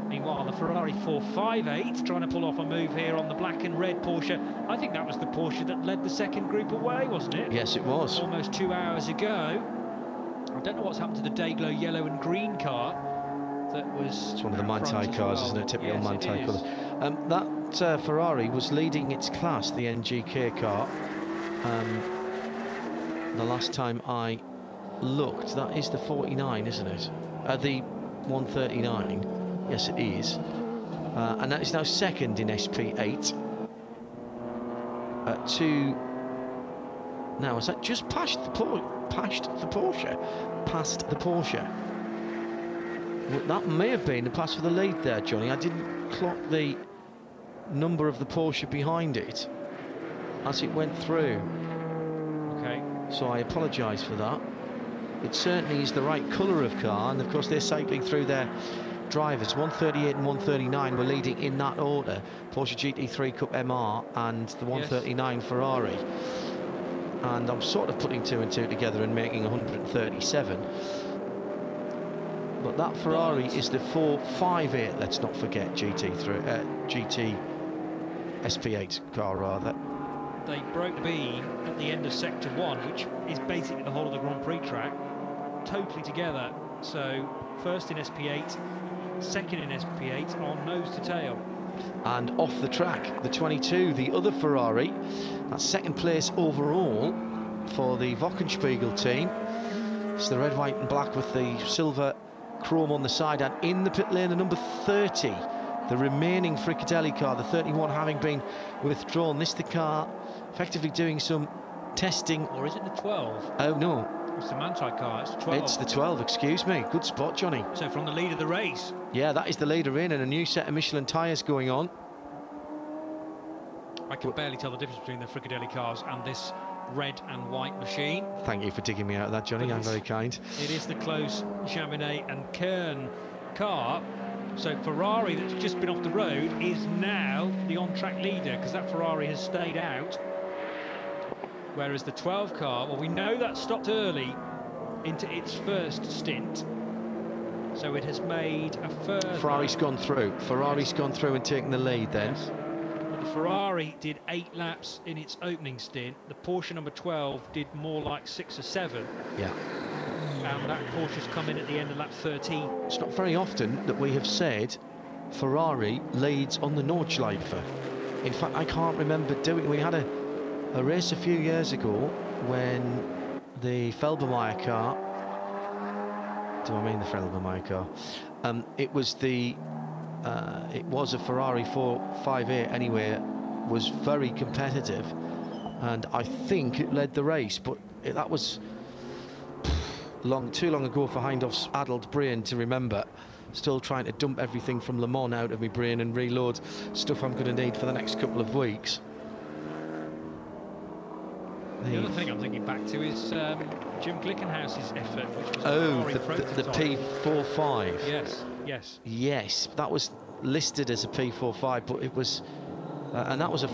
Meanwhile, the Ferrari 458 trying to pull off a move here on the black and red Porsche. I think that was the Porsche that led the second group away, wasn't it? Yes, it was. Almost 2 hours ago. I don't know what's happened to the Dayglow yellow and green car. That was. It's one of the Manthey cars, well, isn't it? Typical yes, Manthey colours. That Ferrari was leading its class, the NGK car. The last time I looked, that is the 49, isn't it? The 139. Yes, it is. And that is now second in SP8. Now, is that just past the Porsche? Past the Porsche. Well, that may have been the pass for the lead there, Johnny. I didn't clock the number of the Porsche behind it as it went through. Okay. So I apologise for that. It certainly is the right colour of car, and of course they're cycling through their drivers. 138 and 139 were leading in that order. Porsche GT3 Cup MR and the 139 yes. Ferrari. And I'm sort of putting two and two together and making 137. But that Ferrari is the 458, let's not forget, GT SP8 car rather. They broke the beam at the end of Sector 1, which is basically the whole of the Grand Prix track, totally together. So first in SP8, second in SP8 on nose to tail. And off the track, the 22, the other Ferrari, that's second place overall for the Wochenspiegel team. It's the red, white and black with the silver chrome on the side, and in the pit lane the number 30, the remaining Fricadelli car, the 31 having been withdrawn. This is the car effectively doing some testing. Or is it the 12? Oh no, it's the Manthey car, it's the 12. It's the 12, excuse me. Good spot, Johnny. So from the lead of the race. Yeah, that is the leader in, and a new set of Michelin tyres going on. I can barely tell the difference between the Fricadelli cars and this red and white machine. Thank you for digging me out of that, Johnny. I'm very kind. It is the close Chaminade and Kern car. So Ferrari, that's just been off the road, is now the on-track leader, because that Ferrari has stayed out. Whereas the 12 car, well, we know that stopped early into its first stint. So it has made a further... Ferrari's gone through. Ferrari's gone through and taken the lead then. Yes. The Ferrari did 8 laps in its opening stint. The Porsche number 12 did more like 6 or 7. Yeah. And that Porsche's come in at the end of lap 13. It's not very often that we have said Ferrari leads on the Nordschleife. In fact, I can't remember doing... We had a race a few years ago when the Felbermeyer car... Do I mean the Felbermeyer car? It was a Ferrari 458 anyway, was very competitive, and I think it led the race, but that was too long ago for Hindhaug's adult brain to remember. Still trying to dump everything from Le Mans out of my brain and reload stuff I'm going to need for the next couple of weeks. The other thing I'm thinking back to is Jim Glickenhaus's effort, which was the P45. Yes. That was listed as a P45, but it was, and that was a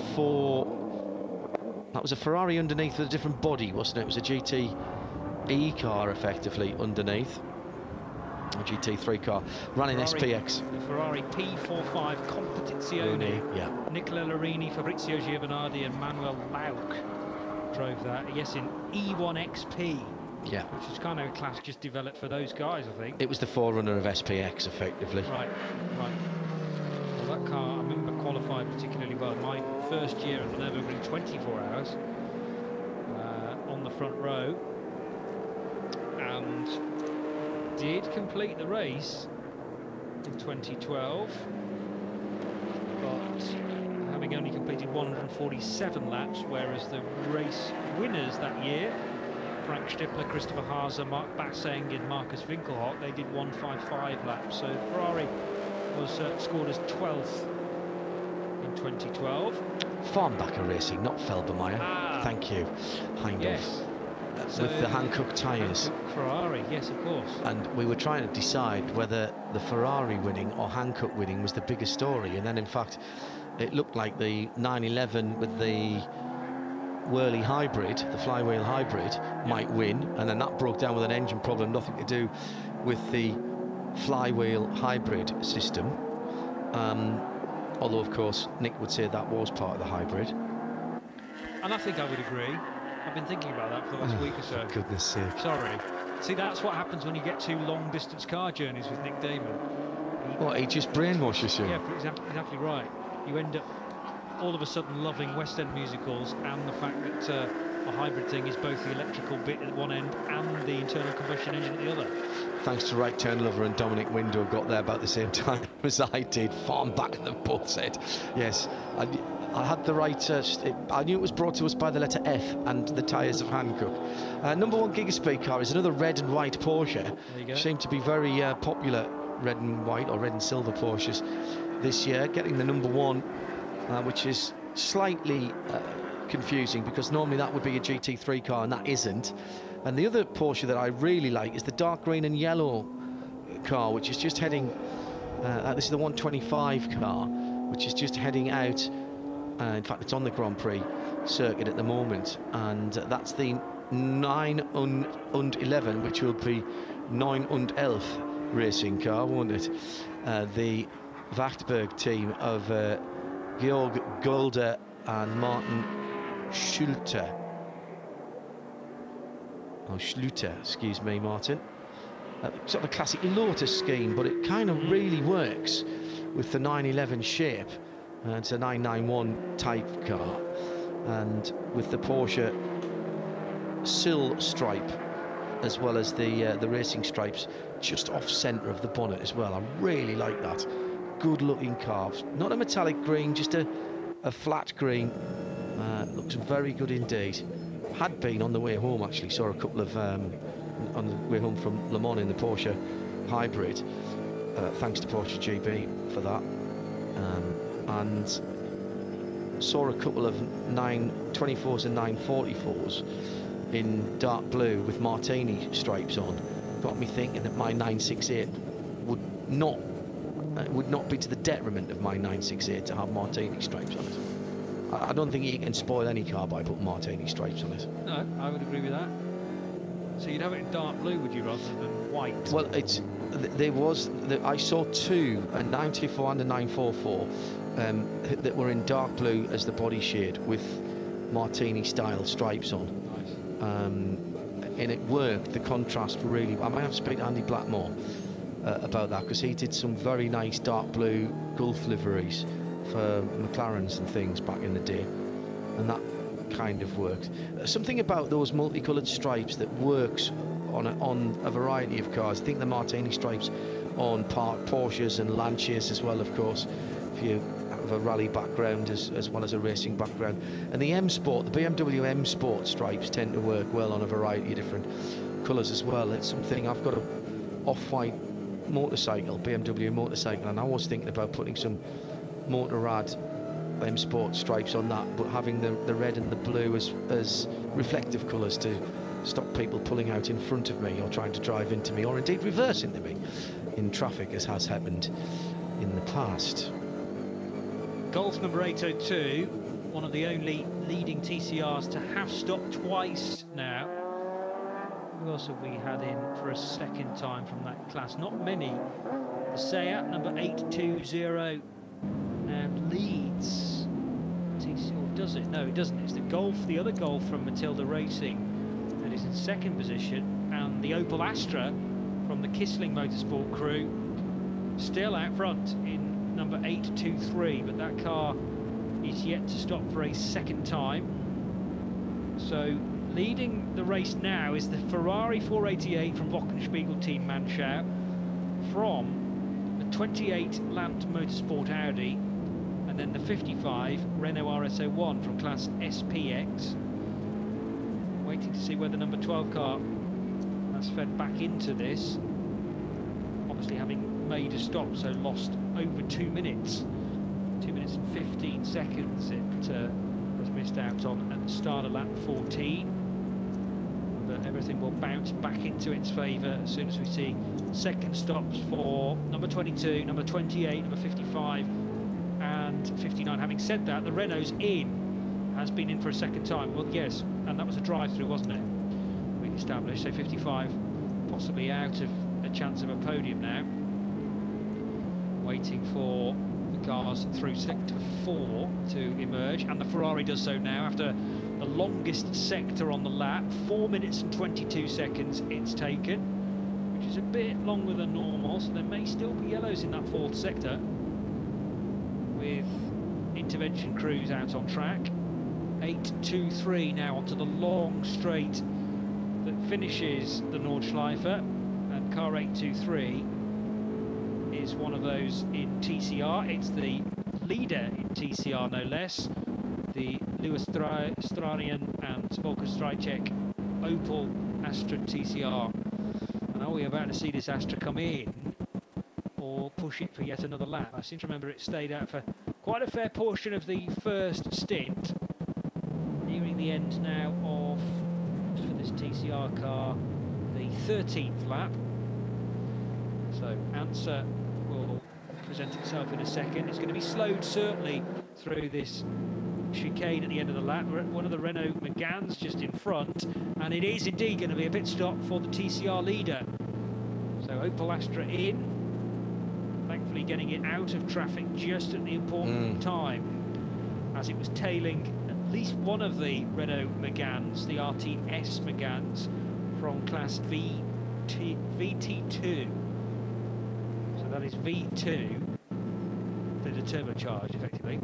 Ferrari underneath with a different body, wasn't it? It was a GTE car effectively underneath. A GT3 car, ran in SPX. The Ferrari P45 Competizione. Yeah. Nicola Larini, Fabrizio Giovanardi and Manuel Lauck drove that. Yes, in E1XP. Yeah. Which is kind of a class just developed for those guys, I think. It was the forerunner of SPX, effectively. Right. Well, that car, I remember, qualified particularly well. My first year at the Nürburgring 24 hours on the front row. And did complete the race in 2012, but having only completed 147 laps, whereas the race winners that year, Frank Stippler, Christopher Haase, Mark Basseng and Marcus Winkelhock, they did 155 laps. So Ferrari was scored as 12th in 2012. Farnbacher Racing, not Felbermeyer. Thank you, Hindhaugh. Yes. With the Hankook tyres. Ferrari, yes, of course. And we were trying to decide whether the Ferrari winning or Hankook winning was the bigger story, and then in fact it looked like the 911 with the Whirly hybrid, the flywheel hybrid, might win, and then that broke down with an engine problem, nothing to do with the flywheel hybrid system. Although of course Nick would say that was part of the hybrid. And I think I would agree. I've been thinking about that for the last week or so. For goodness sake. Sorry. See, that's what happens when you get 2 long-distance car journeys with Nick Damon. He just brainwashes you. Yeah, exactly right. You end up all of a sudden loving West End musicals, and the fact that a hybrid thing is both the electrical bit at one end and the internal combustion engine at the other. Thanks to Right Turn Lover and Dominic Window, got there about the same time as I did. Farnbacher, they both said. Yes, I had the right, I knew it was brought to us by the letter F and the tyres of Hankook. Number 1 Gigaspeed car is another red and white Porsche. There you go. Seem to be very popular red and white or red and silver Porsches this year, getting the number 1, which is slightly confusing because normally that would be a GT3 car and that isn't. And the other Porsche that I really like is the dark green and yellow car, which is just heading, this is the 125 car, which is just heading out. In fact, it's on the Grand Prix circuit at the moment, and that's the 9 und 11, which will be 9 und 11 racing car, won't it? The Wachtberg team of Georg Golder and Martin Schluter. Oh, Schluter, excuse me, Martin. Sort of a classic Lotus scheme, but it kind of really works with the 911 shape. It's a 991 type car, and with the Porsche sill stripe as well as the racing stripes just off centre of the bonnet as well. I really like that. Good looking car, not a metallic green, just a flat green. Looks very good indeed. Had been on the way home actually, saw a couple of on the way home from Le Mans in the Porsche hybrid. Thanks to Porsche GB for that. And saw a couple of 924s and 944s in dark blue with martini stripes on. Got me thinking that my 968 would not be to the detriment of my 968 to have martini stripes on it. I don't think you can spoil any car by putting martini stripes on it. No, I would agree with that. So you'd have it in dark blue, would you, rather than white? Well, I saw 2, a 924 and a 944, that were in dark blue as the body shade with martini style stripes on. Nice. And it worked, the contrast really. I might have to speak to Andy Blackmore about that, because he did some very nice dark blue Gulf liveries for McLarens and things back in the day, and that kind of worked. Something about those multicoloured stripes that works on a variety of cars. I think the martini stripes on Porsches and Lancias as well, of course. If you of a rally background as well as a racing background. And the M Sport, the BMW M Sport stripes tend to work well on a variety of different colours as well. It's something I've got a off-white motorcycle, BMW motorcycle, and I was thinking about putting some Motorrad M Sport stripes on that, but having the red and the blue as reflective colours to stop people pulling out in front of me or trying to drive into me, or indeed reverse into me in traffic, as has happened in the past. Golf number 802, one of the only leading TCRs to have stopped twice now. Who else have we had in for a second time from that class? Not many. The Seat number 820 now leads. Or does it? No, it doesn't. It's the Golf, the other Golf from Matilda Racing, that is in second position, and the Opel Astra from the Kissling Motorsport crew still out front in number 823, but that car is yet to stop for a second time. So leading the race now is the Ferrari 488 from Wochenspiegel Team Manschau, from the 28 Land Motorsport Audi, and then the 55 Renault RS01 from class SPX. Waiting to see where the number 12 car has fed back into this, obviously having made a stop, so lost over 2 minutes. 2 minutes and 15 seconds it was missed out on at the start of lap 14. But everything will bounce back into its favour as soon as we see second stops for number 22, number 28, number 55 and 59. Having said that, the Renault's has been in for a second time. Well, yes, and that was a drive-through, wasn't it? We established, so 55 possibly out of a chance of a podium now. Waiting for the cars through sector 4 to emerge, and the Ferrari does so now after the longest sector on the lap. 4 minutes and 22 seconds it's taken, which is a bit longer than normal, so there may still be yellows in that fourth sector with intervention crews out on track. 823 now onto the long straight that finishes the Nordschleife, and car 823 is one of those in TCR. It's the leader in TCR, no less, the Lewis Strarian and Volker Strycek Opel Astra TCR. And are we about to see this Astra come in or push it for yet another lap? I seem to remember it stayed out for quite a fair portion of the first stint. Nearing the end now of, for this TCR car, the 13th lap. So answer will present itself in a second. It's going to be slowed certainly through this chicane at the end of the lap. We're at one of the Renault Megans just in front, and it is indeed going to be a pit stop for the TCR leader. So Opel Astra in, thankfully getting it out of traffic just at the important time, as it was tailing at least one of the Renault Megans, the RTS Megans from class VT2. So that is V2, the turbocharged effectively.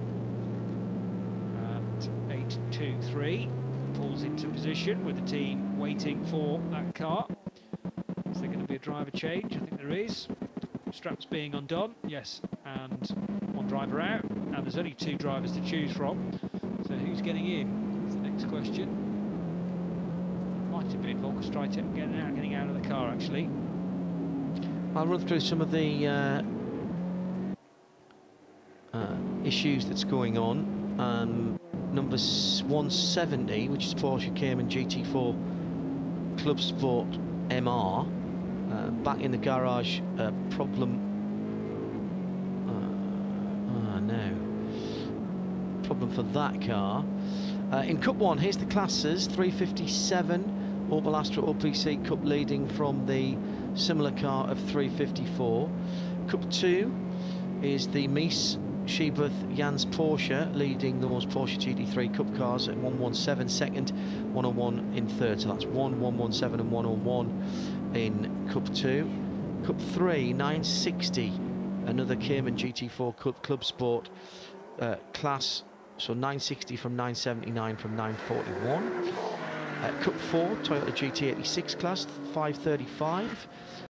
And 823 pulls into position with the team waiting for that car. Is there going to be a driver change? I think there is. Straps being undone, yes, and one driver out, and there's only 2 drivers to choose from. So who's getting in is the next question. Might have been Volker Strycek getting out of the car, actually. I'll run through some of the issues that's going on. Number 170, which is Porsche Cayman GT4 Club Sport MR, back in the garage. Problem for that car. In Cup 1, here's the classes. 357 Opel Astra OPC Cup leading from the similar car of 354. Cup 2 is the Mies Schiebeth Jans Porsche leading those Porsche GT3 Cup cars at 117 second, 101 in third. So that's 117 and 101 in Cup 2. Cup 3, 960, another Cayman GT4 Club Sport class. So 960 from 979 from 941. Cup 4, Toyota GT86 class, 535.